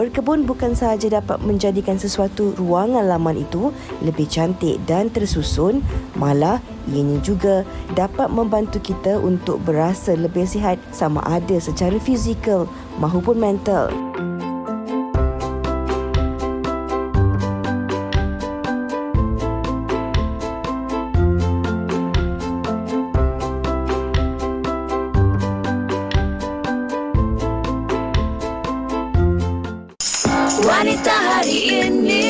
Berkebun bukan sahaja dapat menjadikan sesuatu ruangan laman itu lebih cantik dan tersusun, malah ianya juga dapat membantu kita untuk berasa lebih sihat sama ada secara fizikal maupun mental. Wanita hari ini,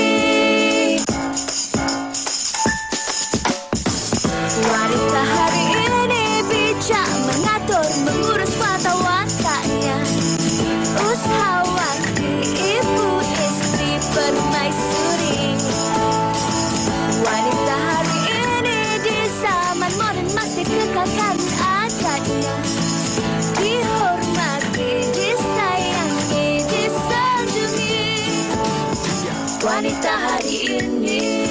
wanita hari ini bijak mengatur, mengurus mata wataknya, usahawati, ibu, istri, permaisuri. Wanita hari ini di zaman modern masih kekalkan adatnya, dihormati, disayangi, disanjungi. Wanita hari ini.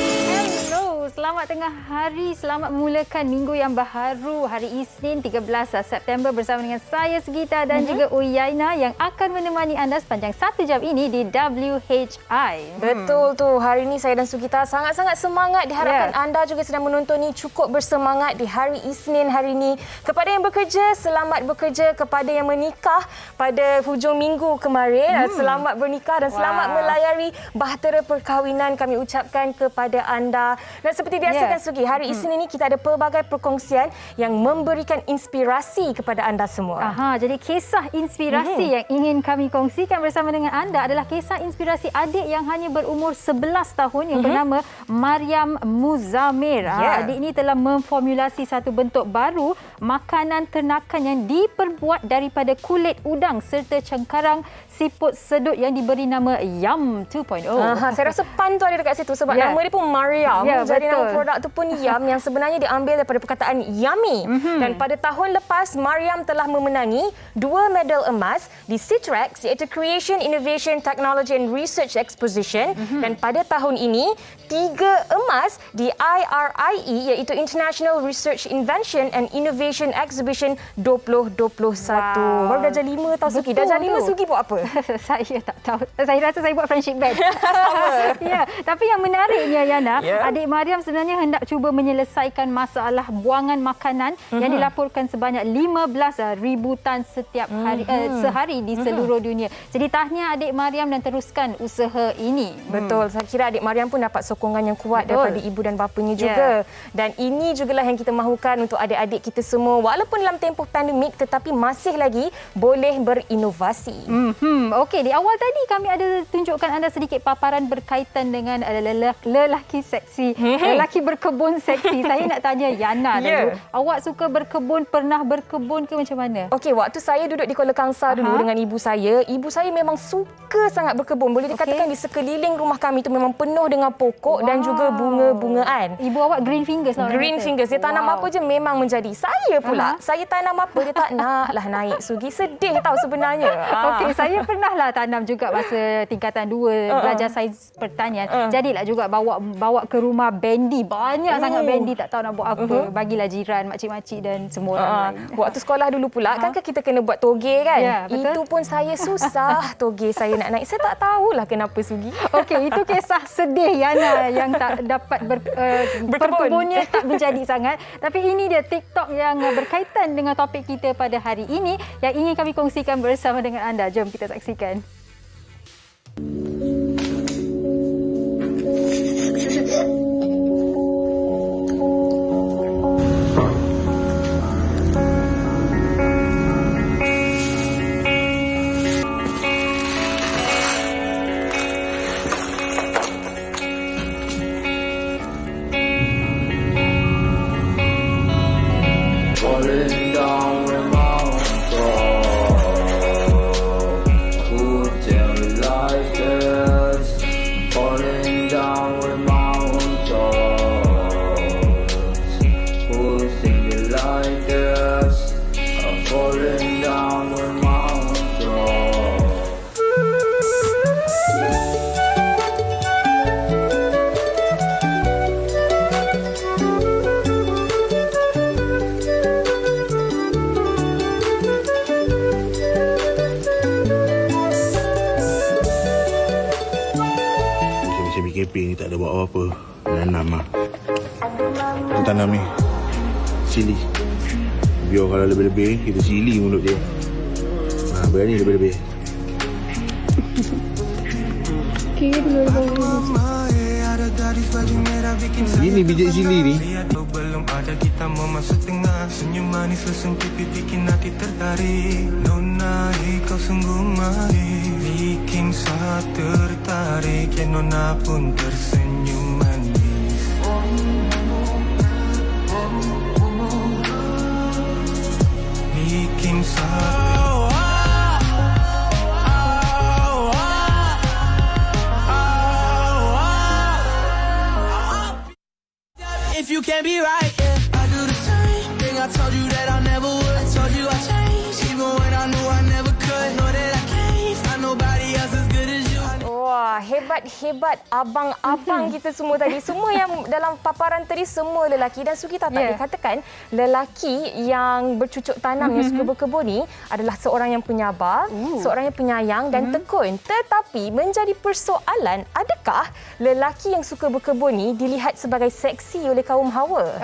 Hello, selamat tengah hari. Selamat memulakan minggu yang baharu. Hari Isnin 13 September bersama dengan saya Sugita dan juga Uyaina yang akan menemani anda sepanjang 1 jam ini di WHI. Betul tu. Hari ini saya dan Sugita sangat-sangat semangat. Diharapkan anda juga sedang menonton ni cukup bersemangat di hari Isnin hari ini. Kepada yang bekerja, selamat bekerja. Kepada yang menikah pada hujung minggu kemarin, selamat bernikah dan selamat melayari bahtera perkahwinan kami ucapkan kepada anda. Dan seperti biasa kan Sugi, hari Isnin ini kita ada pelbagai perkongsian yang memberikan inspirasi kepada anda semua. Jadi kisah inspirasi yang ingin kami kongsikan bersama dengan anda adalah kisah inspirasi adik yang hanya berumur 11 tahun yang bernama Maryam Muzamir. Adik ini telah memformulasi satu bentuk baru makanan ternakan yang diperbuat daripada kulit udang serta cengkarang siput sedut yang diberi nama Yum 2.0. Saya rasa pan tu ada dekat situ sebab nama dia pun Maryam. Jadi nama produk tu pun Yum yang sebenarnya diambil daripada perkataan yummy. Dan pada tahun lepas Maryam telah memenangi 2 medal emas di CITREX iaitu Creation, Innovation, Technology and Research Exposition dan pada tahun ini 3 emas di IRIE iaitu International Research Invention and Innovation Exhibition 2021. Baru darjah 5 tau Sugi. Darjah 5 Sugi buat apa? Saya tak tahu. Saya rasa saya buat friendship band. Tapi yang menariknya Yana, adik Maryam sebenarnya hendak cuba menyelesaikan masalah buangan makanan yang dilaporkan sebanyak 15,000 tan setiap hari sehari di seluruh dunia. Jadi tahniah adik Maryam dan teruskan usaha ini. Betul. Saya kira adik Maryam pun dapat sokongan yang kuat daripada ibu dan bapanya juga. Dan ini jugalah yang kita mahukan untuk adik-adik kita semua walaupun dalam tempoh pandemik tetapi masih lagi boleh berinovasi. Okey, di awal tadi kami ada tunjukkan anda sedikit paparan berkaitan dengan lelaki seksi, lelaki berkebun seksi. Saya nak tanya Yana dulu. Awak suka berkebun, pernah berkebun ke macam mana? Okey, waktu saya duduk di Kuala Kangsar dulu dengan ibu saya memang suka sangat berkebun. Boleh dikatakan di sekeliling rumah kami itu memang penuh dengan pokok dan juga bunga-bungaan. Ibu awak green fingers lah. Green fingers. Dia tanam apa je memang menjadi. Saya pula, saya tanam apa dia tak nak lah naik Sugi. Sedih tahu sebenarnya. Okey, saya pernahlah tanam juga masa tingkatan 2 belajar sains pertanian. Jadilah juga bawa ke rumah bendi. Banyak sangat bendi, tak tahu nak buat apa. Bagilah jiran, makcik-makcik dan semua orang lain. Waktu sekolah dulu pula kan kita kena buat toge kan? Ya, betul. Itu pun saya susah toge saya nak naik. Saya tak tahulah kenapa Sugi. Okey, itu kisah sedih Yana yang tak dapat berkebunnya tak menjadi sangat. Tapi ini dia TikTok yang berkaitan dengan topik kita pada hari ini yang ingin kami kongsikan bersama dengan anda. Jom kita saksikan. Falling down the mountain, who keping ni tak ada buat apa-apa. Nanam lah. Kita tanam ni. Sili. Biar kalau lebih-lebih, kita sili mulut dia. Berani lebih-lebih. Ini biji sili ni. Belum ada kita memasuk tengah. Senyum manis lesung pipi bikin hati tertarik. Nona, kau sungguh manis, bikin saya tertarik. Ya Nona pun tersenyum manis. Bikin saya if you can't be right, yeah, I do the same thing. I told you that I never would. I told you I changed, even when I knew I never could. Know that I can't find nobody else as good as you. Wah, hebat-hebat abang-abang kita semua tadi. Semua yang dalam paparan tadi semua lelaki. Dan Sugita tak dikatakan lelaki yang bercucuk tanam, yang suka berkebun ni adalah seorang yang penyabar, seorang yang penyayang dan tekun. Tetapi menjadi persoalan, adakah lelaki yang suka berkebun ni dilihat sebagai seksi oleh kaum Hawa?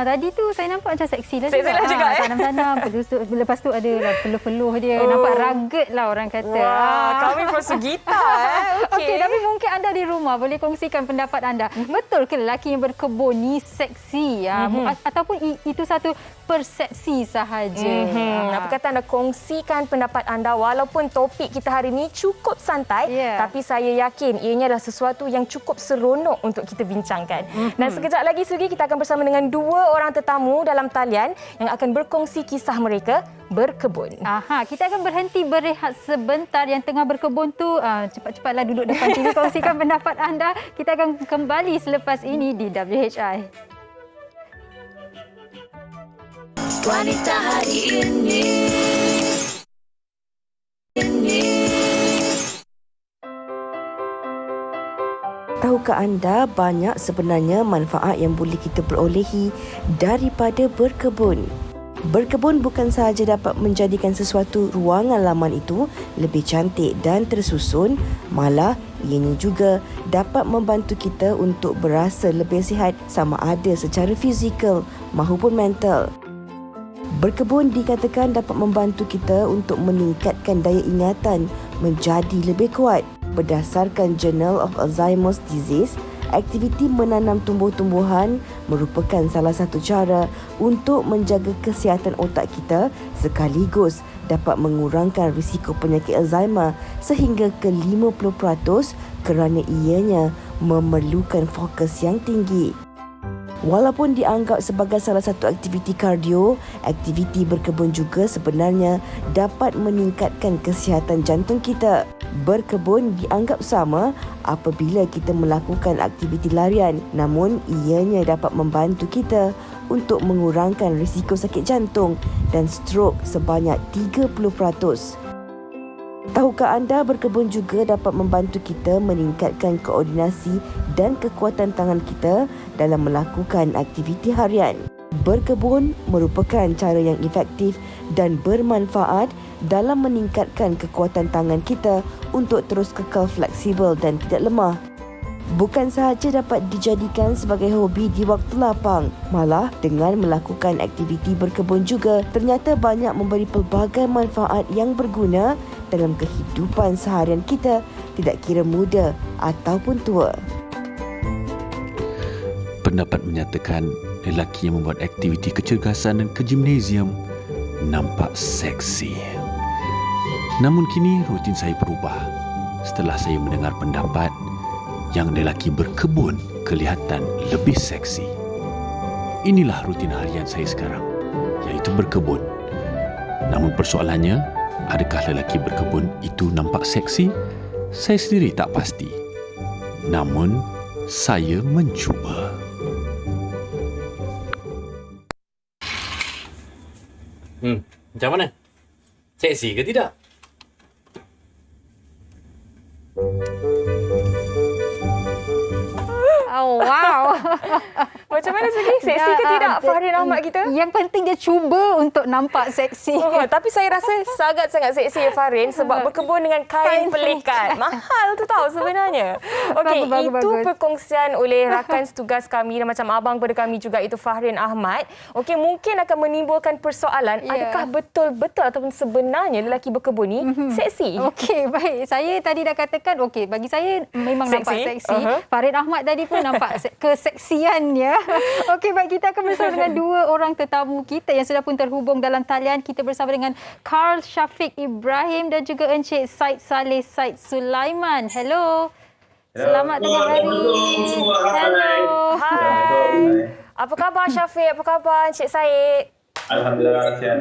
Tadi tu saya nampak macam seksi lah Seksi lah juga, tanam-tanam, lepas tu ada peluh-peluh dia. Nampak rugged lah orang kata. Wah, kami from Sugita. Okey, tapi mungkin anda di rumah boleh kongsikan pendapat anda. Betul ke lelaki yang berkebun ni seksi? Ataupun itu satu persepsi sahaja? Apa kata anda kongsikan pendapat anda, walaupun topik kita hari ini cukup santai, tapi saya yakin ianya adalah sesuatu yang cukup seronok untuk kita bincangkan. Dan sekejap lagi Sugi, kita akan bersama dengan dua orang tetamu dalam talian yang akan berkongsi kisah mereka berkebun. Kita akan berhenti berehat sebentar. Yang tengah berkebun tu cepat-cepatlah duduk depan TV, kongsikan pendapat anda. Kita akan kembali selepas ini di WHI. Wanita hari ini. Tahukah anda banyak sebenarnya manfaat yang boleh kita perolehi daripada berkebun? Berkebun bukan sahaja dapat menjadikan sesuatu ruangan laman itu lebih cantik dan tersusun, malah ianya juga dapat membantu kita untuk berasa lebih sihat sama ada secara fizikal maupun mental. Berkebun dikatakan dapat membantu kita untuk meningkatkan daya ingatan menjadi lebih kuat. Berdasarkan Journal of Alzheimer's Disease, aktiviti menanam tumbuh-tumbuhan merupakan salah satu cara untuk menjaga kesihatan otak kita sekaligus dapat mengurangkan risiko penyakit Alzheimer sehingga ke 50% kerana ianya memerlukan fokus yang tinggi. Walaupun dianggap sebagai salah satu aktiviti kardio, aktiviti berkebun juga sebenarnya dapat meningkatkan kesihatan jantung kita. Berkebun dianggap sama apabila kita melakukan aktiviti larian, namun ianya dapat membantu kita untuk mengurangkan risiko sakit jantung dan strok sebanyak 30%. Tahukah anda berkebun juga dapat membantu kita meningkatkan koordinasi dan kekuatan tangan kita dalam melakukan aktiviti harian. Berkebun merupakan cara yang efektif dan bermanfaat dalam meningkatkan kekuatan tangan kita untuk terus kekal fleksibel dan tidak lemah. Bukan sahaja dapat dijadikan sebagai hobi di waktu lapang, malah dengan melakukan aktiviti berkebun juga ternyata banyak memberi pelbagai manfaat yang berguna dalam kehidupan seharian kita, tidak kira muda ataupun tua. Pendapat menyatakan lelaki yang membuat aktiviti kecergasan dan ke gimnasium nampak seksi. Namun kini rutin saya berubah setelah saya mendengar pendapat yang lelaki berkebun kelihatan lebih seksi. Inilah rutin harian saya sekarang, iaitu berkebun. Namun persoalannya, adakah lelaki berkebun itu nampak seksi? Saya sendiri tak pasti. Namun, saya mencuba. Macam mana? Seksi ke tidak? Oh, wow. Macam mana segi? Seksi ke tidak Fahrin Ahmad kita? Yang penting dia cuba untuk nampak seksi. Tapi saya rasa sangat-sangat seksi Fahrin sebab berkebun dengan kain pelikat. Mahal tu tahu sebenarnya. Okey, itu perkongsian oleh rakan setugas kami dan macam abang pada kami juga, itu Fahrin Ahmad. Okey, mungkin akan menimbulkan persoalan, adakah betul-betul ataupun sebenarnya lelaki berkebun ni seksi? Okey, baik. Saya tadi dah katakan, okey, bagi saya memang nampak seksi. Fahrin Ahmad tadi pun nampak keseksiannya. Okey, baik, kita akan bersama dengan dua orang tetamu kita yang sudah pun terhubung dalam talian. Kita bersama dengan Karl Syafiq Ibrahim dan juga Encik Said Saleh Said Sulaiman. Hello. Selamat tengah hari. Hello. Hai. Apa khabar Syafiq? Apa khabar Encik Said? Alhamdulillah, sihat.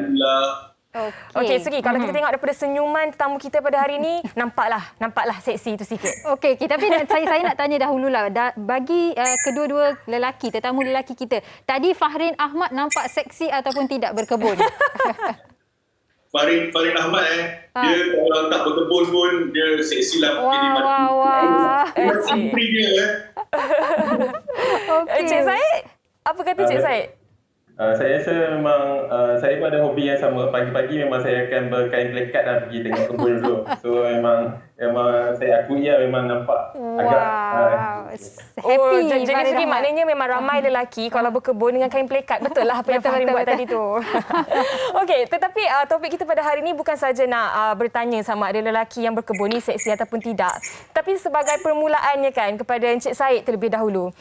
Okey, Segi, kalau kita tengok daripada senyuman tetamu kita pada hari ini, nampaklah seksi tu sikit. Okey, tapi saya nak tanya dahululah. Bagi kedua-dua lelaki, tetamu lelaki kita, tadi Fahrin Ahmad nampak seksi ataupun tidak berkebun? Fahrin Ahmad dia kalau tak berkebun pun dia seksi lah. Wah. Simpri dia. Encik Said, apa kata Encik Said? Saya rasa memang saya pun ada hobi yang sama. Pagi-pagi memang saya akan berkain pelikat dan pergi tengok kebun dulu. So memang saya akui memang nampak agak happy. Jadi Segi, maknanya memang ramai lelaki kalau berkebun dengan kain pelikat. Betul lah apa yang Fahrin buat tadi tu. Okey, tetapi topik kita pada hari ini bukan saja nak bertanya sama ada lelaki yang berkebun ni seksi ataupun tidak. Tapi sebagai permulaannya kan, kepada Encik Said terlebih dahulu.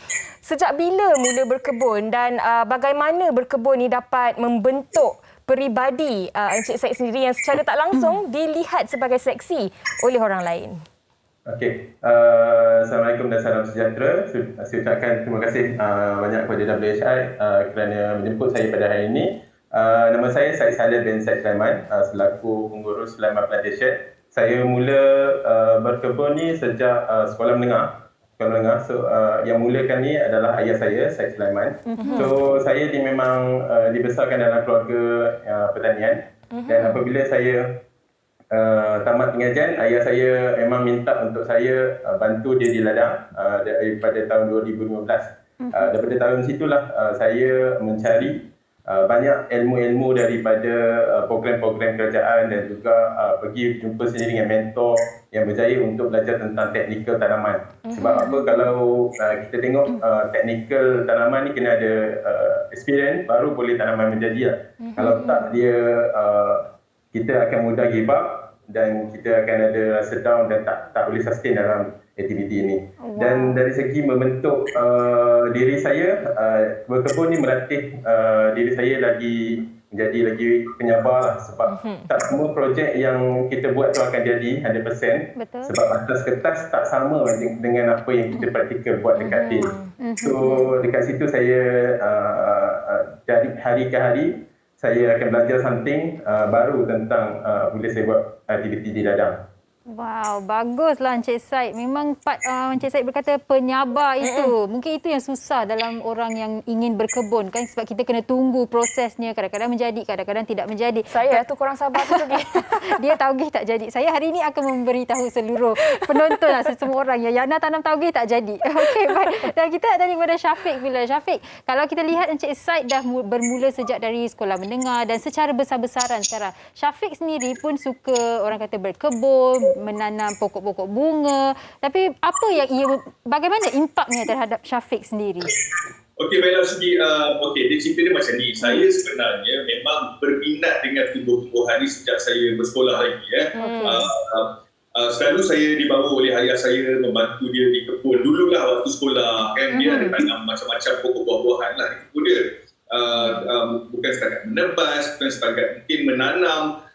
Sejak bila mula berkebun dan bagaimana berkebun ni dapat membentuk peribadi Encik Said sendiri yang secara tak langsung dilihat sebagai seksi oleh orang lain? Okey. Assalamualaikum dan salam sejahtera. Saya ucapkan terima kasih banyak kepada WHI kerana menjemput saya pada hari ini. Nama saya Said Saleh bin Said Sulaiman, selaku pengurus Sulaiman Plantation. Saya mula berkebun ni sejak sekolah menengah. So, yang mulakan ni adalah ayah saya, Said Sulaiman. So, saya memang dibesarkan dalam keluarga pertanian. Dan apabila saya tamat pengajian, ayah saya memang minta untuk saya bantu dia di ladang daripada tahun 2015. Daripada tahun situlah saya mencari banyak ilmu-ilmu daripada program-program kerajaan dan juga pergi jumpa sendiri dengan mentor yang berjaya untuk belajar tentang teknikal tanaman. Sebab apa, kalau kita tengok teknikal tanaman ni kena ada experience baru boleh tanaman menjadi lah. Kalau tak, dia kita akan mudah give up dan kita akan ada rasa down dan tak boleh sustain dalam aktiviti ini. Dan dari segi membentuk diri saya, berkebun ni melatih diri saya menjadi lagi penyabar lah. Sebab tak semua projek yang kita buat tu akan jadi 100%. Betul. Sebab atas kertas tak sama dengan apa yang kita praktikal buat dekat field. So dekat situ saya dari hari ke hari saya akan belajar something baru tentang bila saya buat aktiviti di ladang. Wow, baguslah Encik Said. Memang Encik Said berkata penyabar itu. Mungkin itu yang susah dalam orang yang ingin berkebun kan, sebab kita kena tunggu prosesnya. Kadang-kadang menjadi, kadang-kadang tidak menjadi. Saya tu kurang sabar tu Segi. Dia taugeh tak jadi. Saya hari ini akan memberitahu seluruh penonton lah, semua orang yang Yana tanam taugeh tak jadi. Okey, baik. Dan kita nak tanya kepada Syafiq bila. Syafiq, kalau kita lihat Encik Said dah bermula sejak dari sekolah menengah dan secara besar-besaran sekarang. Syafiq sendiri pun suka orang kata berkebun, menanam pokok-pokok bunga. Tapi apa yang bagaimana impaknya terhadap Syafiq sendiri? Okey, baiklah Segi. Dia cerita dia macam ni. Saya sebenarnya memang berminat dengan tumbuh-tumbuhan ni sejak saya bersekolah lagi. Selalu saya dibawa oleh ayah saya membantu dia di kebun. Dululah waktu sekolah kan, dia ada tanam macam-macam pokok buah-buahan lah di kebun dia. Bukan setakat menebas, bukan setakat mungkin menanam.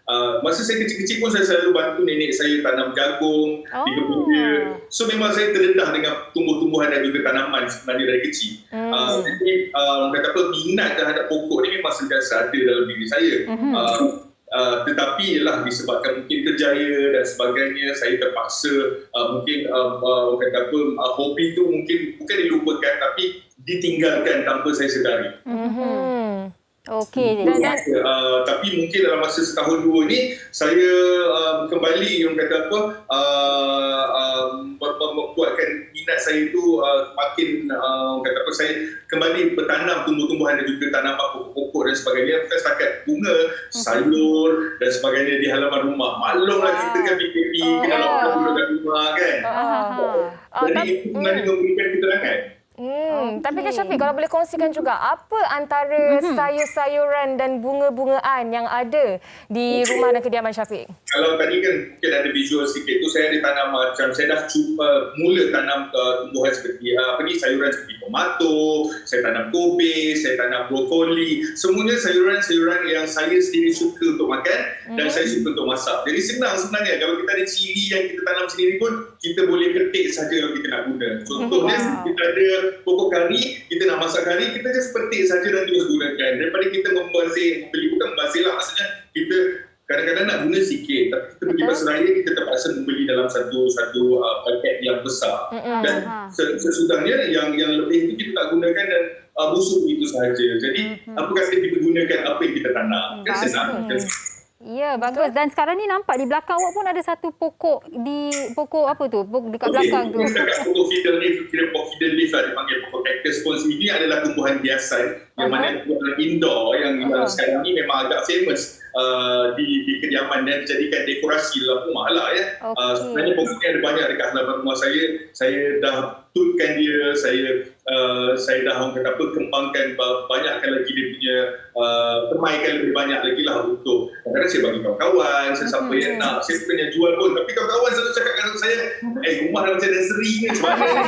Masa saya kecil-kecil pun saya selalu bantu nenek saya tanam jagung di kebun dia. So memang saya terdedah dengan tumbuh-tumbuhan dan juga tanaman sebenarnya dari kecil. Jadi kata apa, minat terhadap pokok ni memang sentiasa ada dalam diri saya. Tetapi ialah disebabkan mungkin kerjaya dan sebagainya, saya terpaksa mungkin kata apa, hobi tu mungkin bukan dilupakan tapi ditinggalkan tanpa saya sedari. Okey. Tapi mungkin dalam masa setahun dua ni saya kembali yang kata apa membuatkan minat minat saya itu makin saya kembali bertanam tumbuh-tumbuhan dan juga tanaman pokok-pokok dan sebagainya, bukan setakat bunga, sayur dan sebagainya di halaman rumah. Maklumlah kita kan PKP kena lockdown dekat rumah kan. Jadi itu sebenarnya memberikan keterangan. Tapi kan Syafiq, kalau boleh kongsikan juga apa antara sayur-sayuran dan bunga-bungaan yang ada di rumah dan kediaman Syafiq? Kalau tadi kan mungkin ada visual sikit tu, saya ada tanam macam saya dah cuba mula tanam tumbuhan seperti sayuran seperti tomato, saya tanam kobe, saya tanam brokoli. Semuanya sayuran-sayuran yang saya sendiri suka untuk makan dan saya suka untuk masak. Jadi senang sebenarnya, kalau kita ada cili yang kita tanam sendiri pun kita boleh petik saja kalau kita nak guna. Contohnya kita ada pokok kari, kita nak masak kari, kita just petik saja dan terus gunakan. Daripada kita beli, bukan membazir lah, maksudnya kita kadang-kadang nak guna sikit, tapi kita pergi pasar raya, kita terpaksa membeli dalam satu paket yang besar. Dan sesudahnya yang lebih itu kita tak gunakan dan busuk begitu sahaja. Jadi apa kata kita gunakan apa yang kita tanam? Kan senang. Ya, bagus. Dan sekarang ni nampak di belakang awak pun ada satu pokok apa tu? Dekat belakang tu. Pokok fiddle leaf, pokok fiddle leaf lah dipanggil pokok cactus pun. Ini adalah tumbuhan hiasan yang mana tumbuhan indoor yang sekarang ni memang agak famous di kediaman dan dijadikan dekorasi dalam rumah lah ya. Sebenarnya pokok ni ada banyak dekat halaman rumah saya. Saya dah tutkan dia, saya dah kembangkan banyakkan lagi dia punya permaikan lebih banyak lagi lah untuk kadang-kadang saya bagi kawan-kawan, sesiapa yang nak, saya bukannya jual pun, tapi kawan-kawan selalu cakap dengan saya, rumah dah macam nursery ni, macam mana ni?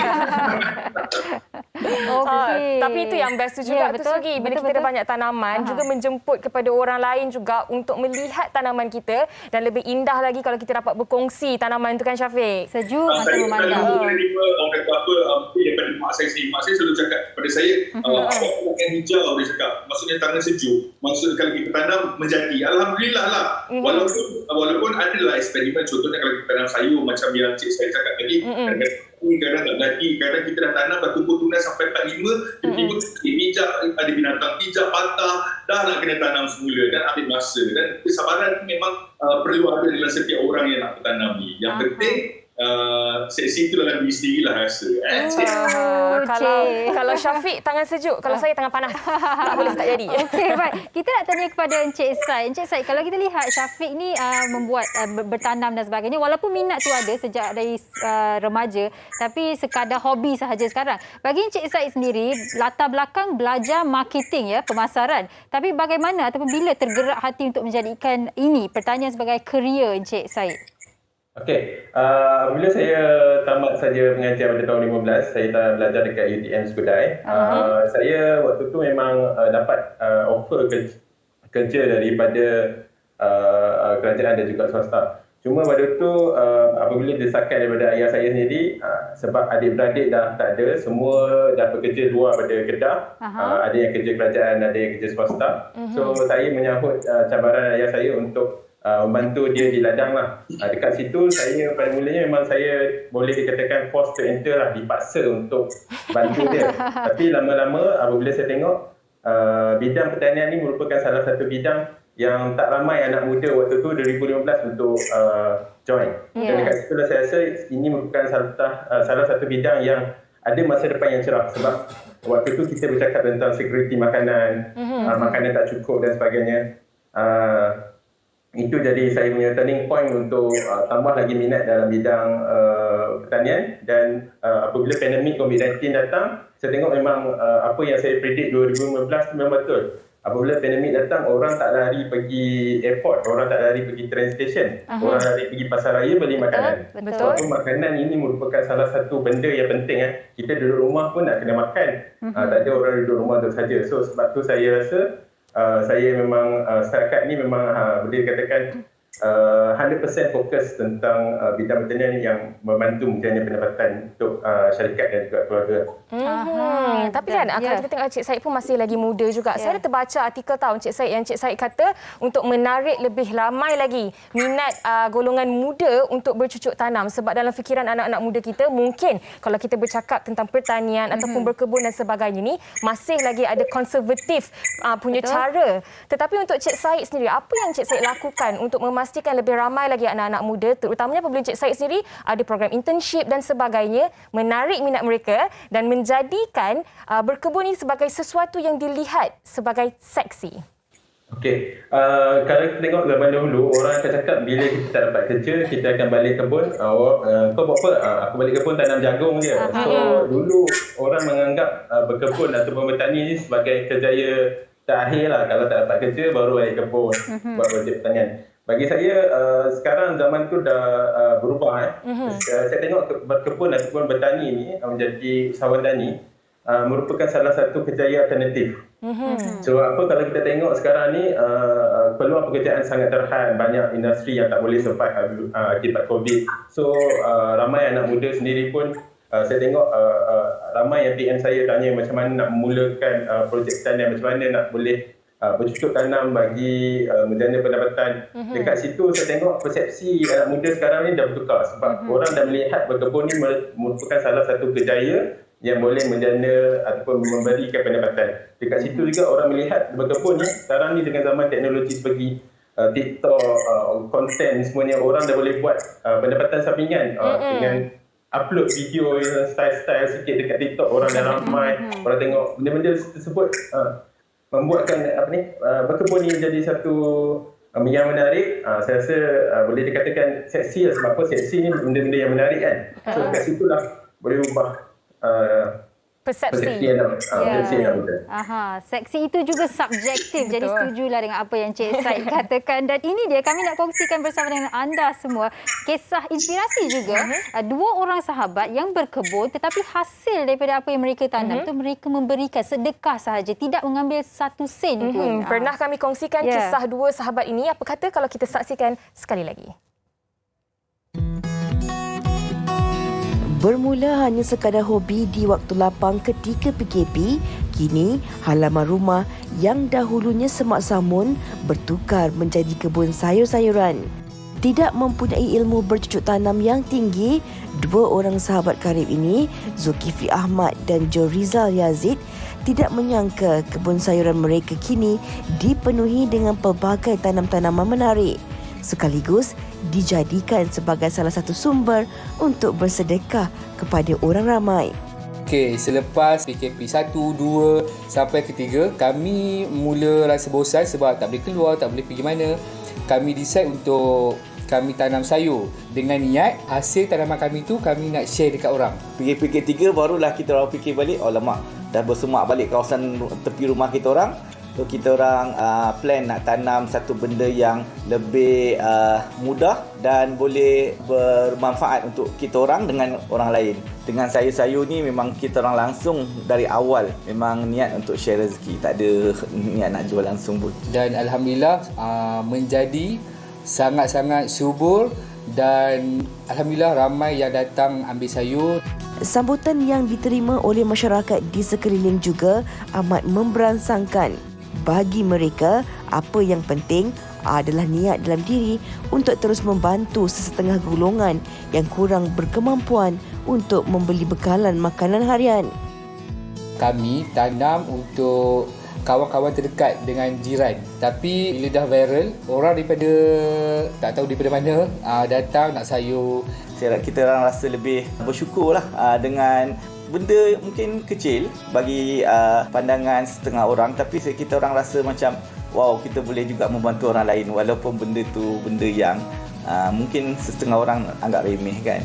Tapi itu yang best tu juga, tu segi bila kita ada banyak tanaman, juga menjemput kepada orang lain juga untuk melihat tanaman kita dan lebih indah lagi kalau kita dapat berkongsi tanaman itu kan Syafiq? Sejuk mata memandang. Orang kata apa, daripada mak saya sendiri. Mak saya selalu cakap kepada saya, awak makan hijau, dia cakap. Maksudnya tangan sejuk. Maksudnya kalau kita tanam, menjadi. Alhamdulillah lah. Walaupun adalah eksperimen, contohnya kalau kita tanam sayur macam yang cik saya cakap tadi, kadang-kadang tak jadi. Kadang kita dah tanam, bertumpuk tunas sampai 4-5, tiba-tiba bijak, ada binatang pijak, patah, dah nak kena tanam semula dan ambil masa. Dan kesabaran memang perlu ada dalam setiap orang yang nak bertanam ni. Yang penting, seksi itu dalam diri sendiri lah rasa. Kalau Syafiq tangan sejuk, kalau saya tangan panas. Tak boleh, tak jadi. Okey, baik. Kita nak tanya kepada Encik Said. Encik Said, kalau kita lihat Syafiq ni membuat bertanam dan sebagainya, walaupun minat tu ada sejak dari remaja, tapi sekadar hobi sahaja sekarang. Bagi Encik Said sendiri, latar belakang belajar marketing ya, pemasaran. Tapi bagaimana ataupun bila tergerak hati untuk menjadikan ini pertanian sebagai kerjaya Encik Said? Okey, bila saya tamat saja pengajian pada tahun 2015, saya dah belajar dekat UTM Skudai. Saya waktu tu memang dapat offer kerja daripada kerajaan dan juga swasta. Cuma pada tu apabila desakan daripada ayah saya sendiri, sebab adik-beradik dah tak ada, semua dah bekerja luar pada Kedah. Ada yang kerja kerajaan, ada yang kerja swasta. So saya menyambut cabaran ayah saya untuk membantu dia di ladang lah. Dekat situ saya pada mulanya memang saya boleh dikatakan forced to enter lah, dipaksa untuk bantu dia. Tapi lama-lama apabila saya tengok bidang pertanian ni merupakan salah satu bidang yang tak ramai anak muda waktu tu 2015 untuk join. Dan dekat situ saya rasa ini merupakan salah satu bidang yang ada masa depan yang cerah, sebab waktu tu kita bercakap tentang security makanan, makanan tak cukup dan sebagainya. Itu jadi saya punya turning point untuk tambah lagi minat dalam bidang pertanian. Dan apabila pandemik COVID-19 datang, saya tengok memang apa yang saya predict 2015 memang betul. Apabila pandemik datang, orang tak lari pergi airport, orang tak lari pergi train station, orang lari pergi pasar raya beli makanan. Sebab tu makanan ini merupakan salah satu benda yang penting. Kita duduk rumah pun nak kena makan. Tak ada orang duduk rumah tu saja. So sebab tu saya rasa saya memang setakat ni memang boleh dikatakan 100% fokus tentang bidang pertanian yang membantu menjadikan pendapatan untuk syarikat dan juga keluarga. Tapi kan kalau kita tengok Encik Said pun masih lagi muda juga. Saya ada terbaca artikel tahu Encik Said yang Encik Said kata untuk menarik lebih ramai lagi minat golongan muda untuk bercucuk tanam, sebab dalam fikiran anak-anak muda kita mungkin kalau kita bercakap tentang pertanian ataupun berkebun dan sebagainya ni masih lagi ada konservatif punya cara. Tetapi untuk Encik Said sendiri, apa yang Encik Said lakukan untuk memastikan lebih ramai lagi anak-anak muda, terutamanya apabila Encik Syed sendiri ada program internship dan sebagainya, menarik minat mereka dan menjadikan berkebun ini sebagai sesuatu yang dilihat sebagai seksi. Okey, kalau kita tengok zaman dahulu, orang akan cakap bila kita tak dapat kerja, kita akan balik kebun. Kau buat apa? Aku balik kebun tanam jagung je. So, dulu orang menganggap berkebun ataupun bertani ni sebagai kerjaya terakhir lah. Kalau tak dapat kerja, baru balik kebun, buat projek pertanian. Bagi saya, sekarang zaman tu dah berubah. Saya tengok berkebun ataupun bertani ni menjadi usahawan tani merupakan salah satu kerjaya alternatif. So apa kalau kita tengok sekarang ni peluang pekerjaan sangat terhad, banyak industri yang tak boleh survive akibat COVID. So ramai anak muda sendiri pun saya tengok ramai yang PM saya tanya macam mana nak memulakan projek pertanian, macam mana nak boleh bercucuk tanam bagi menjana pendapatan. Dekat situ saya tengok persepsi anak muda sekarang ni dah bertukar sebab orang dah melihat berkebun ni merupakan salah satu kerjaya yang boleh menjana ataupun memberikan pendapatan. Dekat situ juga orang melihat berkebun ni sekarang ni dengan zaman teknologi seperti TikTok, konten semuanya, orang dah boleh buat pendapatan sampingan dengan upload video yang style-style sikit dekat TikTok. Orang dah ramai, orang tengok benda-benda tersebut membuatkan berkebun ni menjadi satu yang menarik. Saya rasa boleh dikatakan seksi lah, sebab apa seksi ni benda-benda yang menarik kan. So dekat situlah boleh ubah persepsi. Seksi itu juga subjektif. Jadi setujulah dengan apa yang Encik Syed katakan. Dan ini dia kami nak kongsikan bersama dengan anda semua kisah inspirasi juga. Dua orang sahabat yang berkebun tetapi hasil daripada apa yang mereka tanam itu mereka memberikan sedekah sahaja, tidak mengambil satu sen pun. Pernah kami kongsikan kisah dua sahabat ini. Apa kata kalau kita saksikan sekali lagi? Bermula hanya sekadar hobi di waktu lapang ketika PKP, kini halaman rumah yang dahulunya semak samun bertukar menjadi kebun sayur-sayuran. Tidak mempunyai ilmu bercucuk tanam yang tinggi, dua orang sahabat karib ini, Zulkifli Ahmad dan Jo Rizal Yazid, tidak menyangka kebun sayuran mereka kini dipenuhi dengan pelbagai tanam-tanaman menarik, sekaligus dijadikan sebagai salah satu sumber untuk bersedekah kepada orang ramai. Okey, selepas PKP 1, 2 sampai ke 3, kami mula rasa bosan sebab tak boleh keluar, tak boleh pergi mana. Kami decide untuk kami tanam sayur dengan niat hasil tanaman kami tu kami nak share dekat orang. PKP 3 barulah kita orang fikir balik, alamak, dah bersemak balik kawasan tepi rumah kita orang. So kita orang plan nak tanam satu benda yang lebih mudah dan boleh bermanfaat untuk kita orang dengan orang lain. Dengan sayur-sayur ni memang kita orang langsung dari awal memang niat untuk share rezeki, tak ada niat nak jual langsung pun. Dan alhamdulillah menjadi sangat-sangat subur dan alhamdulillah ramai yang datang ambil sayur. Sambutan yang diterima oleh masyarakat di sekeliling juga amat memberansangkan. Bagi mereka, apa yang penting adalah niat dalam diri untuk terus membantu sesetengah golongan yang kurang berkemampuan untuk membeli bekalan makanan harian. Kami tanam untuk kawan-kawan terdekat dengan jiran. Tapi bila dah viral, orang daripada tak tahu daripada mana datang nak sayur. Kita orang rasa lebih bersyukur lah dengan benda mungkin kecil bagi pandangan setengah orang, tapi kita orang rasa macam wow, kita boleh juga membantu orang lain walaupun benda tu benda yang mungkin setengah orang anggap remeh kan.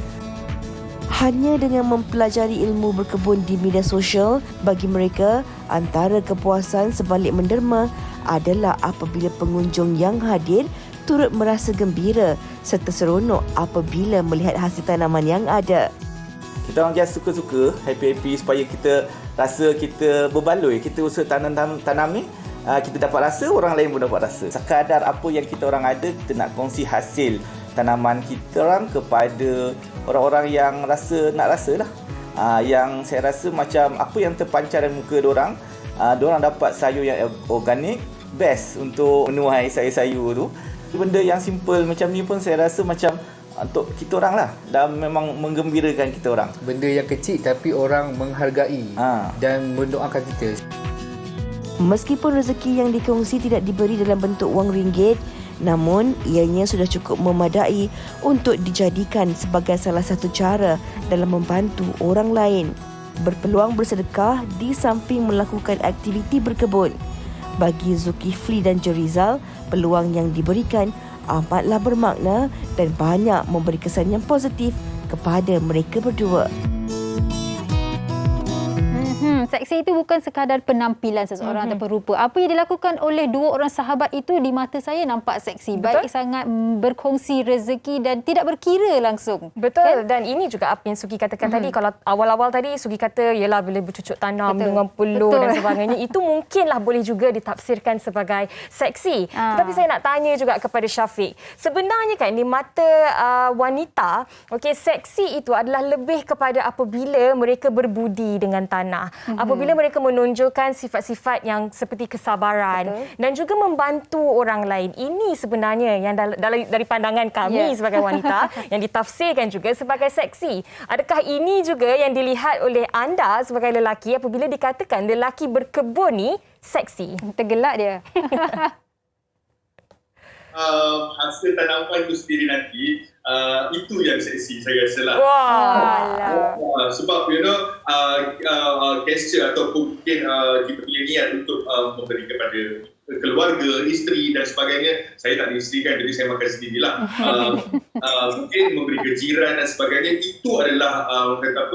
Hanya dengan mempelajari ilmu berkebun di media sosial, bagi mereka antara kepuasan sebalik menderma adalah apabila pengunjung yang hadir turut merasa gembira serta seronok apabila melihat hasil tanaman yang ada. Kita orang just suka-suka, happy-happy supaya kita rasa kita berbaloi. Kita usaha tanam ni, kita dapat rasa, orang lain pun dapat rasa. Sekadar apa yang kita orang ada, kita nak kongsi hasil tanaman kita orang kepada orang-orang yang nak rasa lah. Yang saya rasa macam apa yang terpancar dari muka diorang, diorang dapat sayur yang organik, best untuk menuai sayur-sayur tu. Benda yang simple macam ni pun saya rasa macam untuk kita orang lah, dan memang menggembirakan kita orang. Benda yang kecil tapi orang menghargai dan mendoakan kita. Meskipun rezeki yang dikongsi tidak diberi dalam bentuk wang ringgit, Namun, ianya sudah cukup memadai untuk dijadikan sebagai salah satu cara dalam membantu orang lain. Berpeluang bersedekah di samping melakukan aktiviti berkebun. Bagi Zulkifli dan Jerizal, peluang yang diberikan amatlah bermakna dan banyak memberi kesan yang positif kepada mereka berdua. Seksi itu bukan sekadar penampilan seseorang ataupun rupa. Apa yang dilakukan oleh dua orang sahabat itu di mata saya nampak seksi. Baik sangat berkongsi rezeki dan tidak berkira langsung. Betul. Kan? Dan ini juga apa yang Sugi katakan tadi. Kalau awal-awal tadi Sugi kata ialah bila bercucuk tanam dengan peluh dan sebagainya. Itu mungkinlah boleh juga ditafsirkan sebagai seksi. Tetapi saya nak tanya juga kepada Syafiq. Sebenarnya kan di mata wanita, seksi itu adalah lebih kepada apabila mereka berbudi dengan tanah. Apabila mereka menonjolkan sifat-sifat yang seperti kesabaran dan juga membantu orang lain. Ini sebenarnya yang dari pandangan kami sebagai wanita yang ditafsirkan juga sebagai seksi. Adakah ini juga yang dilihat oleh anda sebagai lelaki apabila dikatakan lelaki berkebun ni seksi? Tergelak dia. Hasil tanaman itu sendiri nanti itu yang seksi saya rasa lah. Sebab gesture ataupun mungkin kita punya niat untuk memberi kepada keluarga, isteri dan sebagainya. Saya tak ada isteri kan, jadi saya makan sendirilah. Mungkin memberi ke jiran dan sebagainya, itu adalah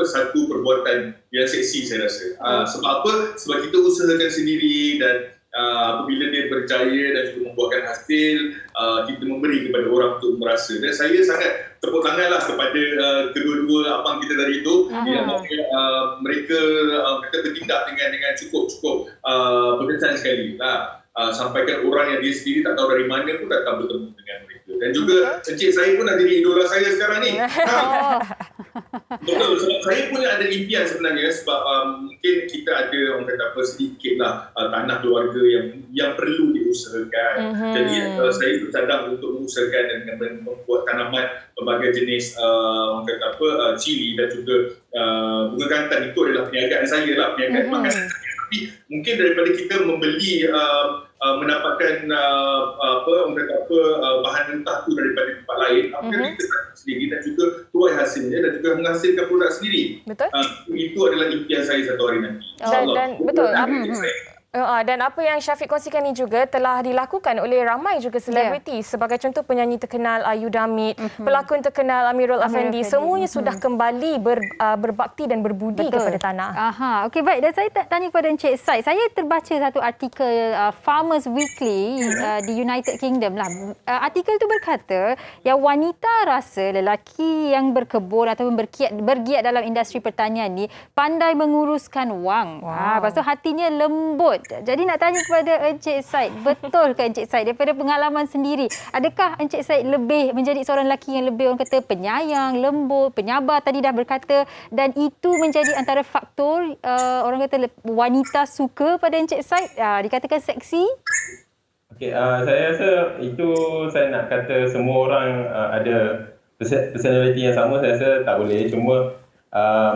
satu perbuatan yang seksi saya rasa. Sebab apa? Sebab kita usahakan sendiri dan apabila dia berjaya dan juga membuahkan hasil, kita memberi kepada orang untuk merasa. Dan saya sangat tepuk tanganlah kepada kedua-dua abang kita tadi itu yang mereka bertindak dengan cukup berkesan sekali. Sampaikan orang yang dia sendiri tak tahu dari mana pun datang bertemu dengan mereka. Dan juga encik saya pun dah jadi idola saya sekarang ni. Betul, sebab saya pun ada impian sebenarnya sebab mungkin kita ada orang kata sedikitlah tanah keluarga yang perlu diusahakan. Jadi saya bercadang untuk mengusahakan dan membuat tanaman berbagai jenis orang kata cili dan juga bunga kantan. Itu adalah perniagaan saya lah, perniagaan makanan. Tapi mungkin daripada kita membeli mendapatkan bahan mentah tu daripada tempat lain, kita sendiri dan juga tuai hasilnya dan juga menghasilkan produk sendiri. Betul. Itu adalah impian saya satu hari nanti. Dan betul. Dan apa yang Syafiq kongsikan ini juga telah dilakukan oleh ramai juga selebriti. Sebagai contoh penyanyi terkenal Ayu Damit, pelakon terkenal Amirul Afendi, semuanya sudah kembali berbakti dan berbudi kepada tanah. Okey, baik. Dan saya tanya kepada Encik Said. Saya terbaca satu artikel Farmers Weekly di United Kingdom lah. Artikel itu berkata yang wanita rasa lelaki yang berkebun ataupun bergiat dalam industri pertanian ni pandai menguruskan wang. Lepas tu hatinya lembut. Jadi nak tanya kepada Encik Said, betul ke Encik Said daripada pengalaman sendiri, adakah Encik Said lebih menjadi seorang lelaki yang lebih orang kata penyayang, lembut, penyabar tadi dah berkata, dan itu menjadi antara faktor orang kata wanita suka pada Encik Said, dikatakan seksi? Okey, saya rasa itu saya nak kata semua orang ada personality yang sama, saya rasa tak boleh. Cuma